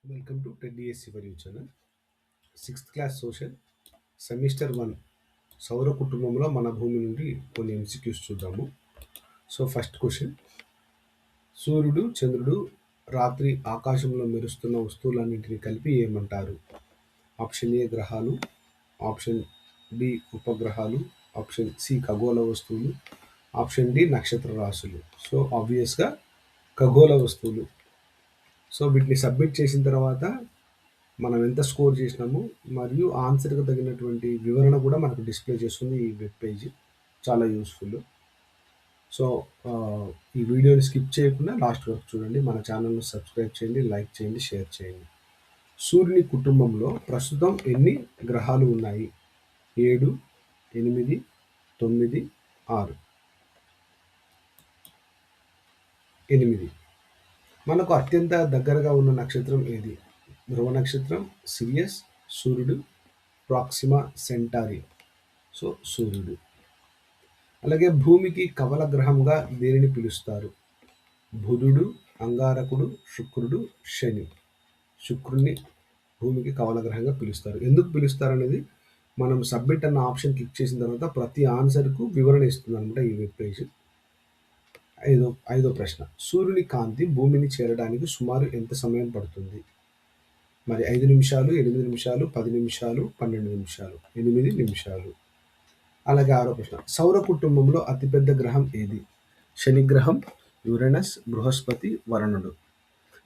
Welcome to Ted DSC for you channel. Sixth class social semester 1 సౌర కుటుంబంలో మన భూమి నుండి కొన్ని ఎంసిక్యూస్ చూద్దాము. సో ఫస్ట్ క్వశ్చన్, సూర్యుడు, చంద్రుడు, రాత్రి ఆకాశంలో మెరుస్తున్న వస్తువులన్నింటినీ కలిపి ఏమంటారు? ఆప్షన్ ఏ గ్రహాలు, ఆప్షన్ బి ఉపగ్రహాలు, ఆప్షన్ సి ఖగోళ వస్తువులు, ఆప్షన్ డి నక్షత్ర రాశులు. సో ఆబ్వియస్గా ఖగోళ వస్తువులు. సో వీటిని సబ్మిట్ చేసిన తర్వాత మనం ఎంత స్కోర్ చేసినాము మరియు ఆన్సర్కి తగినటువంటి వివరణ కూడా మనకు డిస్ప్లే చేస్తుంది ఈ వెబ్ పేజ్. చాలా యూస్ఫుల్. సో ఈ వీడియోని స్కిప్ చేయకుండా లాస్ట్ వరకు చూడండి. మన ఛానల్ను సబ్స్క్రైబ్ చేయండి, లైక్ చేయండి, షేర్ చేయండి. సూర్యుని కుటుంబంలో ప్రస్తుతం ఎన్ని గ్రహాలు ఉన్నాయి? 7, 8, 9, 6. 8. మనకు అత్యంత దగ్గరగా ఉన్న నక్షత్రం ఏది? ధ్రువ నక్షత్రం, సిరియస్, సూర్యుడు, ప్రాక్సిమా సెంటారి. సో సూర్యుడు. అలాగే భూమికి కవల గ్రహంగా దేనిని పిలుస్తారు? బుధుడు, అంగారకుడు, శుక్రుడు, శని. శుక్రుడిని భూమికి కవల గ్రహంగా పిలుస్తారు. ఎందుకు పిలుస్తారు అనేది మనం సబ్మిట్ అన్న ఆప్షన్ క్లిక్ చేసిన తర్వాత ప్రతి ఆన్సర్కు వివరణ ఇస్తుంది అనమాట ఈ వెబ్ పేజ్. ఐదో ప్రశ్న, సూర్యుని కాంతి భూమిని చేరడానికి సుమారు ఎంత సమయం పడుతుంది? మరి 5 నిమిషాలు, 8 నిమిషాలు, 10 నిమిషాలు, 12 నిమిషాలు. 8 నిమిషాలు. అలాగే 6వ ప్రశ్న, సౌర కుటుంబంలో అతిపెద్ద గ్రహం ఏది? శని గ్రహం, యురేనస్, బృహస్పతి, వరుణుడు.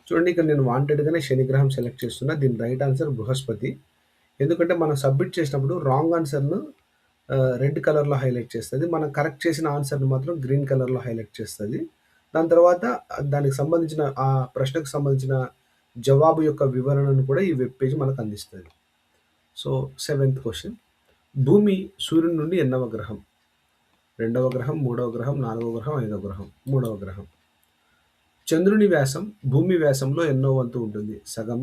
చూడండి, ఇక్కడ నేను వాంటెడ్గానే శని గ్రహం సెలెక్ట్ చేస్తున్నా. దీని రైట్ ఆన్సర్ బృహస్పతి. ఎందుకంటే మనం సబ్మిట్ చేసినప్పుడు రాంగ్ ఆన్సర్ను రెడ్ కలర్లో హైలైట్ చేస్తుంది. మనం కరెక్ట్ చేసిన ఆన్సర్ను మాత్రం గ్రీన్ కలర్లో హైలైట్ చేస్తుంది. దాని తర్వాత దానికి సంబంధించిన ఆ ప్రశ్నకు సంబంధించిన జవాబు యొక్క వివరణను కూడా ఈ వెబ్ పేజ్ మనకు అందిస్తుంది. సో 7th క్వశ్చన్, భూమి సూర్యుని నుండి ఎన్నవ గ్రహం? 2వ గ్రహం, 3వ గ్రహం, 4వ గ్రహం, 5వ గ్రహం. 3వ గ్రహం. చంద్రుని వ్యాసం భూమి వ్యాసంలో ఎన్నో వంతు ఉంటుంది? సగం,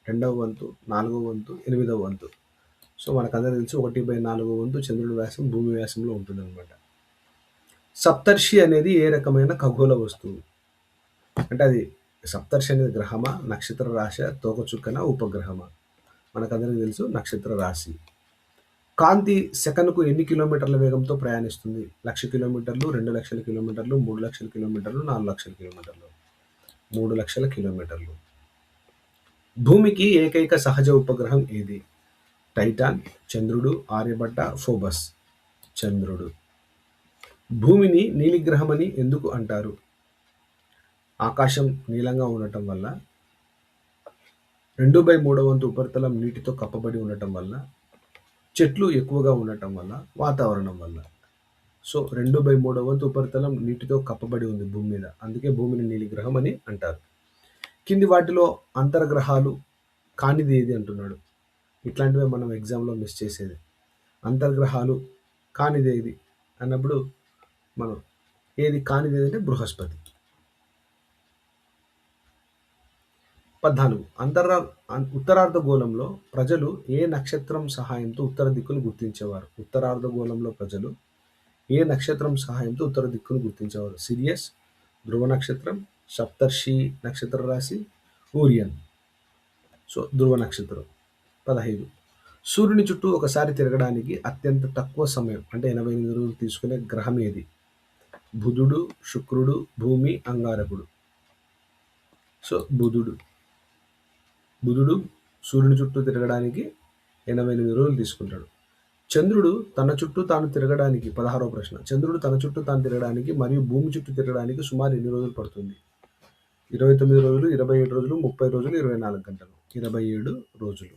2వ వంతు, 4వ వంతు, 8వ వంతు. సో మనకందరూ తెలుసు 1/4 వంతు చంద్రుడి వ్యాసం భూమి వ్యాసంలో ఉంటుంది అనమాట. సప్తర్షి అనేది ఏ రకమైన ఖగోళ వస్తువు? అంటే అది సప్తర్షి అనేది గ్రహమా, నక్షత్ర రాశి, తోకచుక్కన, ఉపగ్రహమా? మనకందరికీ తెలుసు నక్షత్ర రాశి. కాంతి సెకనుకు ఎన్ని కిలోమీటర్ల వేగంతో ప్రయాణిస్తుంది? 1,00,000 కిలోమీటర్లు, 2,00,000 కిలోమీటర్లు, 3,00,000 కిలోమీటర్లు, 4,00,000 కిలోమీటర్లు. 3,00,000 కిలోమీటర్లు. భూమికి ఏకైక సహజ ఉపగ్రహం ఏది? టైటాన్, చంద్రుడు, ఆర్యభట్ట, ఫోబస్. చంద్రుడు. భూమిని నీలిగ్రహమని ఎందుకు అంటారు? ఆకాశం నీలంగా ఉండటం వల్ల, 2/3 వంతు ఉపరితలం నీటితో కప్పబడి ఉండటం వల్ల, చెట్లు ఎక్కువగా ఉండటం వల్ల, వాతావరణం వల్ల. సో 2/3 వంతు ఉపరితలం నీటితో కప్పబడి ఉంది భూమి మీద, అందుకే భూమిని నీలిగ్రహం అని అంటారు. కింది వాటిలో అంతర్గ్రహాలు కానిది ఏది అంటున్నాడు. ఇట్లాంటివే మనం ఎగ్జామ్లో మిస్ చేసేది. అంతర్గ్రహాలు కానిది ఏది అన్నప్పుడు మనం ఏది కానిది అంటే బృహస్పతి. 14 ఉత్తరార్ధగోళంలో ప్రజలు ఏ నక్షత్రం సహాయంతో ఉత్తర దిక్కును గుర్తించేవారు? ఉత్తరార్ధగోళంలో ప్రజలు ఏ నక్షత్రం సహాయంతో ఉత్తర దిక్కును గుర్తించేవారు? సిరియస్, ధ్రువ నక్షత్రం, సప్తర్షి నక్షత్ర రాశి, ఓరియన్. సో ధ్రువ నక్షత్రం. 15 సూర్యుని చుట్టూ ఒకసారి తిరగడానికి అత్యంత తక్కువ సమయం అంటే 88 రోజులు తీసుకునే గ్రహం ఏది? బుధుడు, శుక్రుడు, భూమి, అంగారకుడు. సో బుధుడు. బుధుడు సూర్యుని చుట్టూ తిరగడానికి 88 రోజులు తీసుకుంటాడు. చంద్రుడు తన చుట్టూ తాను తిరగడానికి 16వ ప్రశ్న, చంద్రుడు తన చుట్టూ తాను తిరగడానికి మరియు భూమి చుట్టూ తిరగడానికి సుమారు ఎన్ని రోజులు పడుతుంది? 29 రోజులు, 27 రోజులు, 30 రోజులు, 24 గంటలు. 27 రోజులు.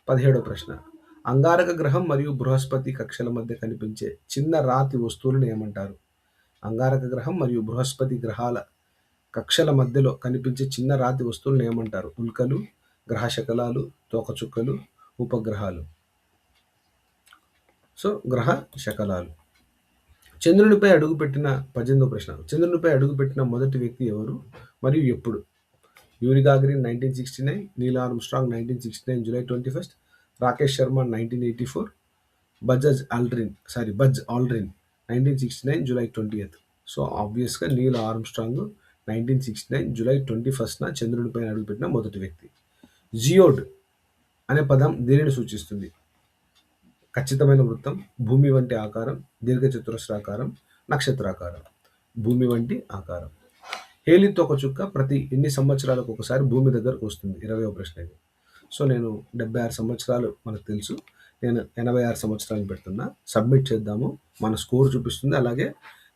17వ ప్రశ్న, అంగారక గ్రహం మరియు బృహస్పతి కక్షల మధ్య కనిపించే చిన్న రాతి వస్తువులను ఏమంటారు? అంగారక గ్రహం మరియు బృహస్పతి గ్రహాల కక్షల మధ్యలో కనిపించే చిన్న రాతి వస్తువులను ఏమంటారు? ఉల్కలు, గ్రహ శకలాలు, తోకచుక్కలు, ఉపగ్రహాలు. సో గ్రహ శకలాలు. చంద్రునిపై అడుగుపెట్టిన 18వ ప్రశ్న, చంద్రునిపై అడుగుపెట్టిన మొదటి వ్యక్తి ఎవరు మరియు ఎప్పుడు? Yuri Gagarin 1969, Neil Armstrong 1969 July 21, Rakesh Sharma 1984, Buzz Aldrin 1969 July 20. So ఆబ్వియస్గా నీల్ ఆర్మ్స్ట్రాంగ్ 1969 జూలై 21న చంద్రునిపై అడుగుపెట్టిన మొదటి వ్యక్తి. జియోడ్ అనే పదం దేనిని సూచిస్తుంది? ఖచ్చితమైన వృత్తం, భూమి వంటి ఆకారం, దీర్ఘచతురస్రాకారం, నక్షత్రాకారం. భూమి వంటి ఆకారం. హేలితో ఒక చుక్క ప్రతి ఎన్ని సంవత్సరాలకు ఒకసారి భూమి దగ్గరకు వస్తుంది? 20వ ప్రశ్న ఇది. సో నేను 76 సంవత్సరాలు మనకు తెలుసు. నేను 86 సంవత్సరాలు పెడుతున్నా. సబ్మిట్ చేద్దాము. మన స్కోర్ చూపిస్తుంది. అలాగే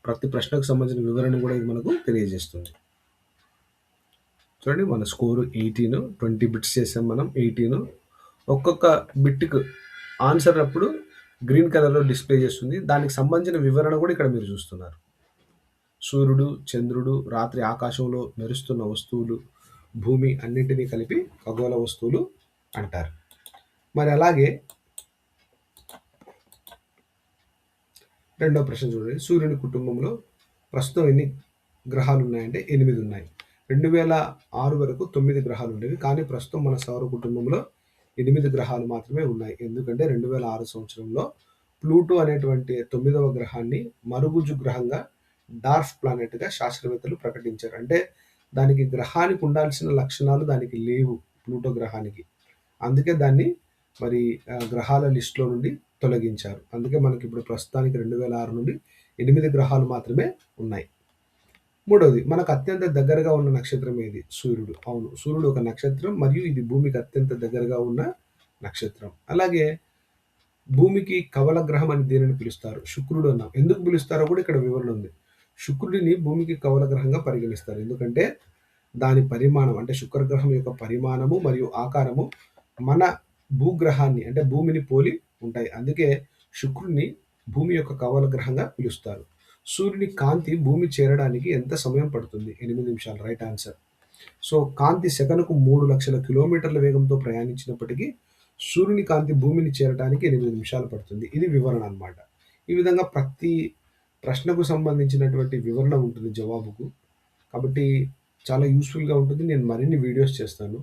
ప్రతి ప్రశ్నకు సంబంధించిన వివరణ కూడా ఇది మనకు తెలియజేస్తుంది. చూడండి మన స్కోరు 18, 20 బిట్స్ చేసాం మనం. 18 ఒక్కొక్క బిట్కు ఆన్సర్ అప్పుడు గ్రీన్ కలర్లో డిస్ప్లే చేస్తుంది. దానికి సంబంధించిన వివరణ కూడా ఇక్కడ మీరు చూస్తున్నారు. సూర్యుడు, చంద్రుడు, రాత్రి ఆకాశంలో మెరుస్తున్న వస్తువులు, భూమి అన్నింటినీ కలిపి ఖగోళ వస్తువులు అంటారు. మరి అలాగే రెండో ప్రశ్న చూడండి. సూర్యుని కుటుంబంలో ప్రస్తుతం ఎన్ని గ్రహాలు ఉన్నాయంటే 8 ఉన్నాయి. 2006 వరకు 9 గ్రహాలు ఉండేవి. కానీ ప్రస్తుతం మన సౌర కుటుంబంలో 8 గ్రహాలు మాత్రమే ఉన్నాయి. ఎందుకంటే 2006 సంవత్సరంలో ప్లూటో అనేటువంటి 9వ గ్రహాన్ని మరుగుజ్జు గ్రహంగా, డార్క్ ప్లానెట్గా శాస్త్రవేత్తలు ప్రకటించారు. అంటే దానికి గ్రహానికి ఉండాల్సిన లక్షణాలు దానికి లేవు ప్లూటో గ్రహానికి. అందుకే దాన్ని మరి గ్రహాల లిస్టులో నుండి తొలగించారు. అందుకే మనకి ఇప్పుడు ప్రస్తుతానికి 2006 నుండి 8 గ్రహాలు మాత్రమే ఉన్నాయి. మూడవది, మనకు అత్యంత దగ్గరగా ఉన్న నక్షత్రం ఏది? సూర్యుడు. అవును, సూర్యుడు ఒక నక్షత్రం మరియు ఇది భూమికి అత్యంత దగ్గరగా ఉన్న నక్షత్రం. అలాగే భూమికి కవల గ్రహం అని దేనిని పిలుస్తారు? శుక్రుడు అన్నాం. ఎందుకు పిలుస్తారో కూడా ఇక్కడ వివరణ ఉంది. శుక్రుడిని భూమికి కవల గ్రహంగా పరిగణిస్తారు. ఎందుకంటే దాని పరిమాణం అంటే శుక్రగ్రహం యొక్క పరిమాణము మరియు ఆకారము మన భూగ్రహాన్ని అంటే భూమిని పోలి ఉంటాయి. అందుకే శుక్రుడిని భూమి యొక్క కవల గ్రహంగా పిలుస్తారు. సూర్యుని కాంతి భూమి చేరడానికి ఎంత సమయం పడుతుంది? 8 నిమిషాలు. Right answer. సో కాంతి సెకనుకు 3 లక్షల కిలోమీటర్ల వేగంతో ప్రయాణించినప్పటికీ సూర్యుని కాంతి భూమిని చేరడానికి 8 నిమిషాలు పడుతుంది. ఇది వివరణ అన్నమాట. ఈ విధంగా ప్రతి ప్రశ్నకు సంబంధించినటువంటి వివరణ ఉంటుంది జవాబుకు. కాబట్టి చాలా యూస్ఫుల్గా ఉంటుంది. నేను మరిన్ని వీడియోస్ చేస్తాను.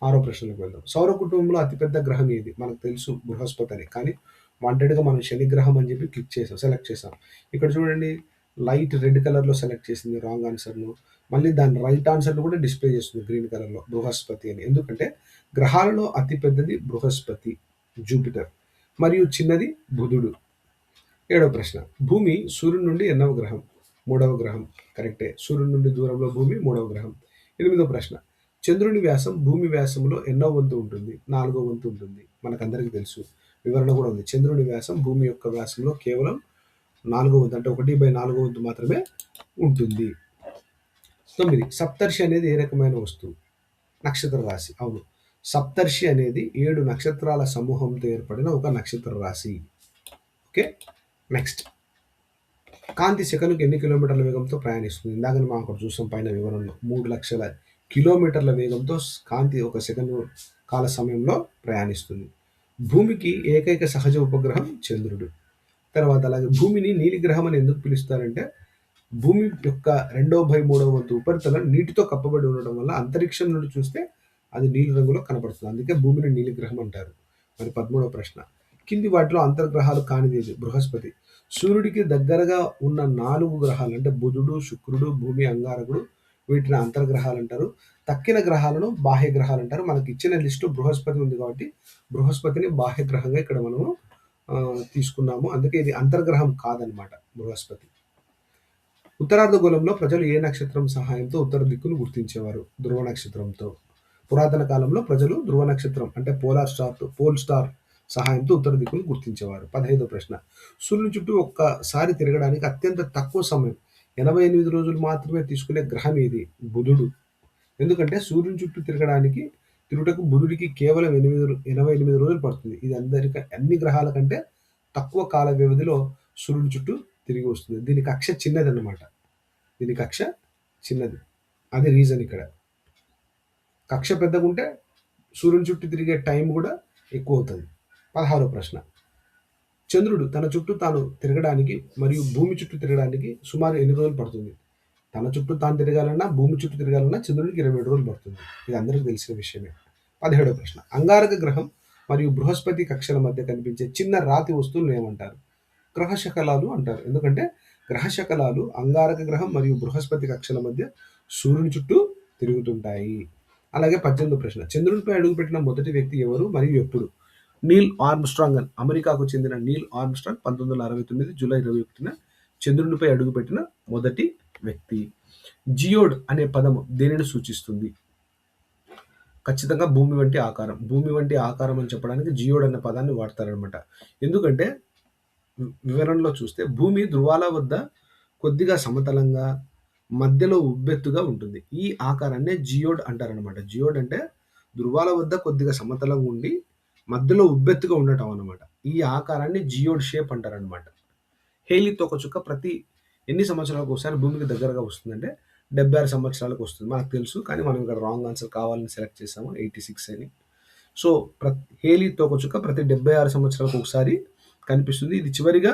6వ ప్రశ్నలోకి వెళ్దాం. సౌర కుటుంబంలో అతిపెద్ద గ్రహం ఏది? మనకు తెలుసు బృహస్పతి అని. కానీ వాంటెడ్గా మనం శని గ్రహం అని చెప్పి సెలెక్ట్ చేసాం. ఇక్కడ చూడండి లైట్ రెడ్ కలర్లో సెలెక్ట్ చేసింది రాంగ్ ఆన్సర్ను. మళ్ళీ దాని రైట్ ఆన్సర్ను కూడా డిస్ప్లే చేస్తుంది గ్రీన్ కలర్లో, బృహస్పతి అని. ఎందుకంటే గ్రహాలలో అతి పెద్దది బృహస్పతి, జూపిటర్, మరియు చిన్నది బుధుడు. 7వ ప్రశ్న, భూమి సూర్యుడి నుండి ఎన్నవ గ్రహం? 3వ గ్రహం. కరెక్టే. సూర్యుడి నుండి దూరంలో భూమి 3వ గ్రహం. 8వ ప్రశ్న, చంద్రుని వ్యాసం భూమి వ్యాసంలో ఎన్నో వంతు ఉంటుంది? 4వ వంతు ఉంటుంది. మనకందరికీ తెలుసు, వివరణ కూడా ఉంది. చంద్రుని వ్యాసం భూమి యొక్క వ్యాసంలో కేవలం 4వ వంతు అంటే 1/4వ వంతు మాత్రమే ఉంటుంది. 9, సప్తర్షి అనేది ఏ రకమైన వస్తువు? నక్షత్ర రాశి. అవును, సప్తర్షి అనేది 7 నక్షత్రాల సమూహంతో ఏర్పడిన ఒక నక్షత్ర రాశి. ఓకే, నెక్స్ట్, కాంతి సెకనుకు ఎన్ని కిలోమీటర్ల వేగంతో ప్రయాణిస్తుంది? ఇందాక మనం అక్కడ చూసాం పైన వివరణలో 3 లక్షల కిలోమీటర్ల వేగంతో కాంతి ఒక సెకండ్ కాల సమయంలో ప్రయాణిస్తుంది. భూమికి ఏకైక సహజ ఉపగ్రహం చంద్రుడు. తర్వాత అలాగే భూమిని నీలి గ్రహం అని ఎందుకు పిలుస్తారంటే భూమి యొక్క 2/3 వంతు ఉపరితలం నీటితో కప్పబడి ఉండడం వల్ల అంతరిక్షం నుండి చూస్తే అది నీలి రంగులో కనపడుతుంది. అందుకే భూమిని నీలి గ్రహం అంటారు. మరి 13వ ప్రశ్న, కింది వాటిలో అంతర్గ్రహాలు కానిదేది? బృహస్పతి. సూర్యుడికి దగ్గరగా ఉన్న 4 గ్రహాలు అంటే బుధుడు, శుక్రుడు, భూమి, అంగారకుడు, వీటిని అంతర్గ్రహాలు అంటారు. తక్కిన గ్రహాలను బాహ్య గ్రహాలు అంటారు. మనకి ఇచ్చిన లిస్టు బృహస్పతి ఉంది కాబట్టి బృహస్పతిని బాహ్య గ్రహంగా ఇక్కడ మనము తీసుకున్నాము. అందుకే ఇది అంతర్గ్రహం కాదనమాట బృహస్పతి. ఉత్తరార్ధగోళంలో ప్రజలు ఏ నక్షత్రం సహాయంతో ఉత్తర దిక్కును గుర్తించేవారు? ధ్రువ నక్షత్రంతో. పురాతన కాలంలో ప్రజలు ధ్రువ నక్షత్రం అంటే పోల్ స్టార్ సహాయంతో ఉత్తర దిక్కును గుర్తించేవారు. 15వ ప్రశ్న, సూర్యుని చుట్టూ ఒక్కసారి తిరగడానికి అత్యంత తక్కువ సమయం 88 రోజులు మాత్రమే తీసుకునే గ్రహం ఏది? బుధుడు. ఎందుకంటే సూర్యుని చుట్టూ తిరుగుటకు బుధుడికి కేవలం 88 రోజులు పడుతుంది. ఇది అన్ని గ్రహాల కంటే తక్కువ కాల వ్యవధిలో సూర్యుని చుట్టూ తిరిగి వస్తుంది. దీని కక్ష చిన్నది అన్నమాట. దీని కక్ష చిన్నది, అది రీజన్. ఇక్కడ కక్ష పెద్దగా ఉంటే సూర్యుని చుట్టూ తిరిగే టైం కూడా ఎక్కువ అవుతుంది. 16వ ప్రశ్న, చంద్రుడు తన చుట్టూ తాను తిరగడానికి మరియు భూమి చుట్టూ తిరగడానికి సుమారు ఎన్ని రోజులు పడుతుంది? తన చుట్టూ తాను తిరగాలన్నా భూమి చుట్టూ తిరగాలన్నా చంద్రుడికి 27 రోజులు పడుతుంది. ఇది అందరికీ తెలిసిన విషయమే. 17వ ప్రశ్న, అంగారక గ్రహం మరియు బృహస్పతి కక్షల మధ్య కనిపించే చిన్న రాతి వస్తువులను ఏమంటారు? గ్రహశకలాలు అంటారు. ఎందుకంటే గ్రహశకలాలు అంగారక గ్రహం మరియు బృహస్పతి కక్షల మధ్య సూర్యుని చుట్టూ తిరుగుతుంటాయి. అలాగే 18వ ప్రశ్న. చంద్రుడిపై అడుగుపెట్టిన మొదటి వ్యక్తి ఎవరు మరియు ఎప్పుడు? నీల్ ఆర్మ్‌స్ట్రాంగ్ అమెరికాకు చెందిన నీల్ ఆర్మ్‌స్ట్రాంగ్ 1969 జూలై 21న చంద్రునిపై అడుగుపెట్టిన మొదటి వ్యక్తి. జియోడ్ అనే పదం దేనిని సూచిస్తుంది? ఖచ్చితంగా భూమి వంటి ఆకారం. భూమి వంటి ఆకారం అని చెప్పడానికి జియోడ్ అనే పదాన్ని వాడతారనమాట. ఎందుకంటే వివరణలో చూస్తే భూమి ధృవాల వద్ద కొద్దిగా సమతలంగా, మధ్యలో ఉబ్బెత్తుగా ఉంటుంది. ఈ ఆకారాన్నే జియోడ్ అంటారనమాట. జియోడ్ అంటే ధృవాల వద్ద కొద్దిగా సమతలంగా ఉండి, మధ్యలో ఉబ్బెత్తుగా ఉండటం అనమాట. ఈ ఆకారాన్ని జియోడ్ షేప్ అంటారనమాట. హేలీ తోకచుక్క ప్రతి ఎన్ని సంవత్సరాలకు ఒకసారి భూమికి దగ్గరగా వస్తుందంటే 76 సంవత్సరాలకు వస్తుంది. మనకు తెలుసు. కానీ మనం ఇక్కడ రాంగ్ ఆన్సర్ కావాలని సెలెక్ట్ చేసాము 86 అని. సో, హేలీ తోకచుక్క ప్రతి 76 సంవత్సరాలకు ఒకసారి కనిపిస్తుంది. ఇది చివరిగా